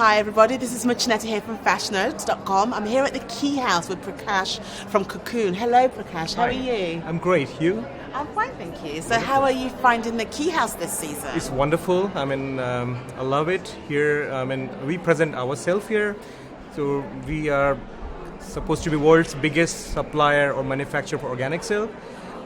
Hi everybody, this is Muchaneta here from fashionotes.com. I'm here at the Keyhouse with Prakash from Cocccon. Hello Prakash, how are you? I'm great. You? I'm fine, thank you. So how are you finding the Keyhouse this season? It's wonderful. I love it here. We present ourselves here. So we are supposed to be world's biggest supplier or manufacturer for organic silk.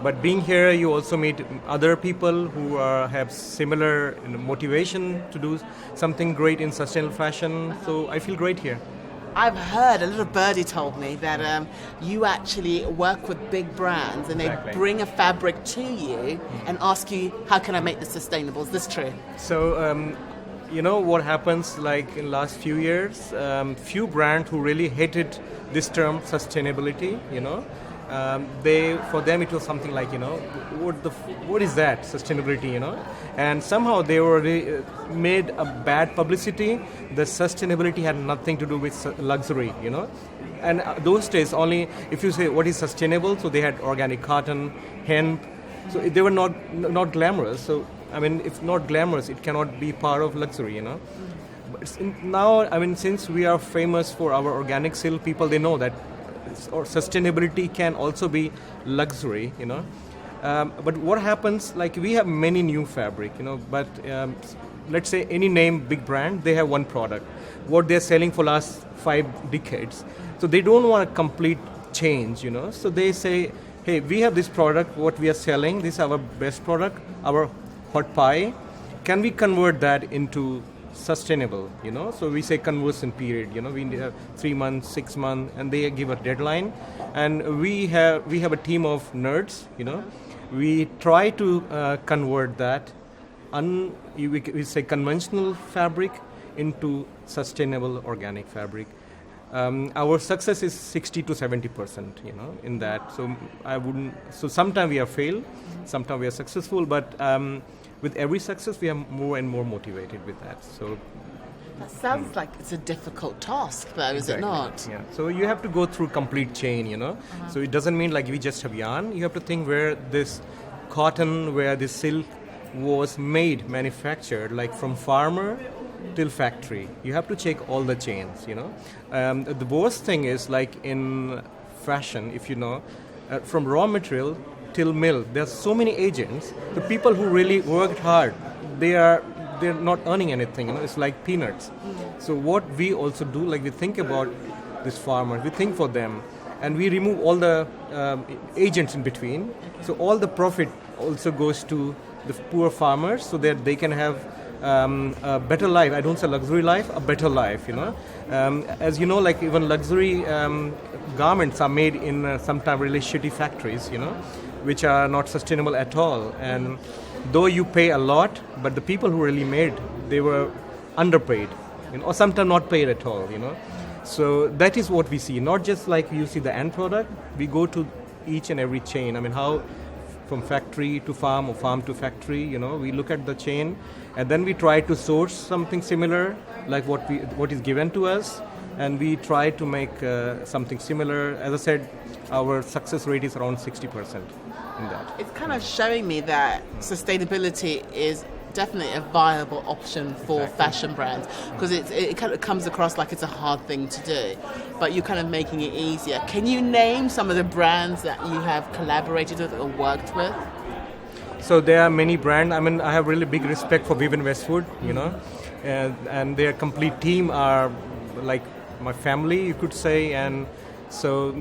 But being here, you also meet other people who have similar motivation to do something great in sustainable fashion. So I feel great here. I've heard, a little birdie told me that you actually work with big brands and they bring a fabric to you and ask you, how can I make this sustainable? Is this true? So, what happens like in last few years, few brands who really hated this term sustainability, for them it was something like, what is that sustainability, and somehow they were made a bad publicity. The sustainability had nothing to do with luxury, and those days only if you say what is sustainable, so they had organic cotton, hemp, so they were not glamorous. So if not glamorous, it cannot be part of luxury, But now, since we are famous for our organic silk, people, they know that or sustainability can also be luxury, But what happens, like we have many new fabric, but let's say any name big brand, they have one product, what they're selling for last 5 decades. So they don't want a complete change, So they say, hey, we have this product, what we are selling, this is our best product, our hot pie. Can we convert that into sustainable, So we say conversion period, we have 3 months, 6 months, and they give a deadline. And we have a team of nerds, We try to convert that, we say conventional fabric into sustainable organic fabric. Our success is 60 to 70%, in that. So sometimes we have failed, sometimes we are successful, but with every success, we are more and more motivated with that. So that sounds like it's a difficult task, though, is it not? Yeah. So you have to go through complete chain, So it doesn't mean like we just have yarn. You have to think where this cotton, where this silk was made, manufactured, like from farmer till factory. You have to check all the chains, The worst thing is like in fashion, if from raw material till mill, there's so many agents. The people who really worked hard, they're not earning anything. It's like peanuts. So what we also do, like we think about this farmer, we think for them, and we remove all the agents in between. So all the profit also goes to the poor farmers, so that they can have a better life. I don't say luxury life, a better life. As you know, like even luxury garments are made in sometimes really shitty factories, which are not sustainable at all. And though you pay a lot, but the people who really made, they were underpaid, or sometimes not paid at all, So that is what we see. Not just like you see the end product, we go to each and every chain. How from factory to farm or farm to factory, we look at the chain, and then we try to source something similar, like what is given to us, and we try to make something similar. As I said, our success rate is around 60% in that. It's kind of showing me that sustainability is definitely a viable option for fashion brands, because it kind of comes across like it's a hard thing to do, but you're kind of making it easier. Can you name some of the brands that you have collaborated with or worked with? So there are many brands. I have really big respect for Vivienne Westwood, and their complete team are like my family, you could say, and so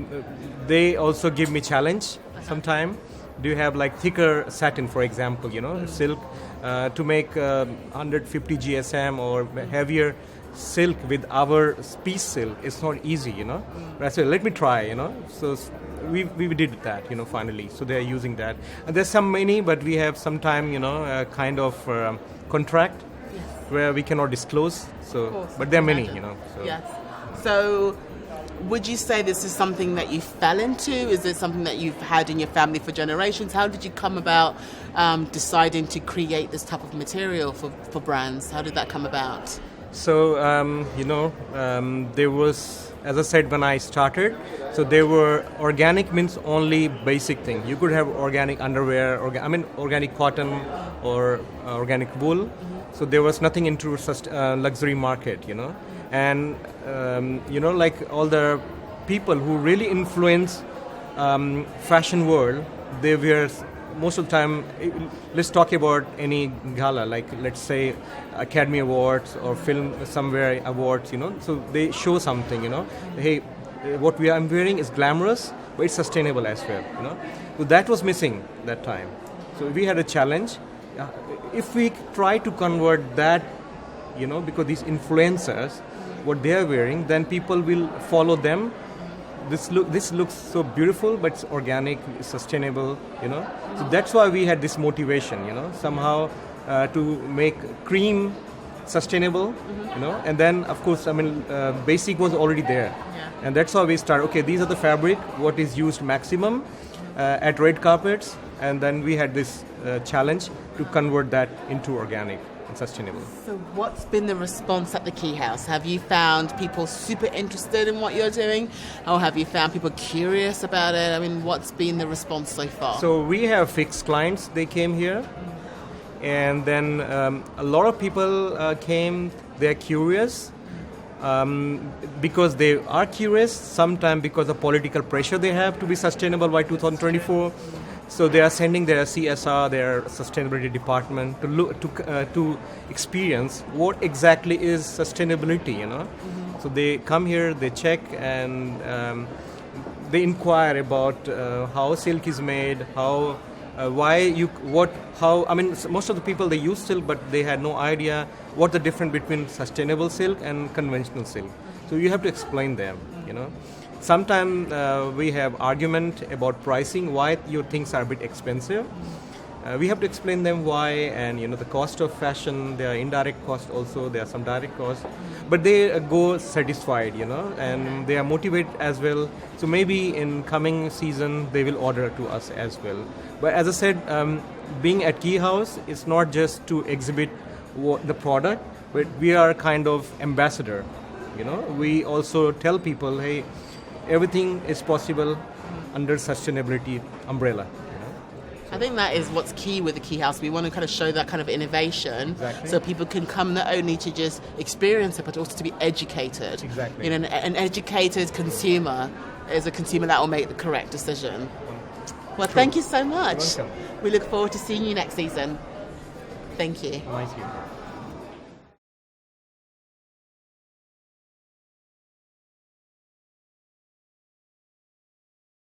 they also give me challenge sometime. Do you have like thicker satin, for example, silk, to make 150 GSM or heavier silk with our piece silk? It's not easy, But I said, let me try, So we did that, finally. So they are using that. And there's some many, but we have sometime, a kind of contract where we cannot disclose. So, but there are many, So. Yes. So would you say this is something that you fell into? Is it something that you've had in your family for generations? How did you come about deciding to create this type of material for brands? How did that come about? So, there was, as I said, when I started, so there were organic means only basic thing. You could have organic underwear, organic cotton or organic wool. So there was nothing into luxury market, and like all the people who really influence fashion world, they wear most of the time. Let's talk about any gala, like let's say Academy Awards or film somewhere awards. So they show something. Hey, what I'm wearing is glamorous, but it's sustainable as well. So that was missing that time. So we had a challenge. If we try to convert that, because these influencers, what they are wearing, then people will follow them. This looks so beautiful, but it's organic, it's sustainable, So that's why we had this motivation, somehow to make cream sustainable, And then, of course, basic was already there. Yeah. And that's how we start. Okay, these are the fabric, what is used maximum at red carpets. And then we had this challenge to convert that into organic and sustainable. So what's been the response at the Keyhouse? Have you found people super interested in what you're doing? Or have you found people curious about it? What's been the response so far? So we have fixed clients, they came here. And then a lot of people came, they're curious. Because they are curious, sometimes because of political pressure they have to be sustainable by 2024. So they are sending their CSR, their sustainability department, to look to experience what exactly is sustainability. So they come here, they check, and they inquire about how silk is made, how most of the people, they use silk, but they had no idea what the difference between sustainable silk and conventional silk. So you have to explain them. Sometimes we have argument about pricing, why your things are a bit expensive. We have to explain them why, and the cost of fashion, there are indirect costs also, there are some direct costs, but they go satisfied, and they are motivated as well. So maybe in coming season they will order to us as well. But as I said, being at Keyhouse is not just to exhibit the product, but we are kind of ambassador. We also tell people, hey, everything is possible under sustainability umbrella. I think that is what's key with the Keyhouse. We want to kind of show that kind of innovation, Exactly. so people can come not only to just experience it, but also to be educated. Exactly. An educated consumer is a consumer that will make the correct decision. Well, thank you so much. You're welcome. We look forward to seeing you next season. Thank you. Nice to meet you.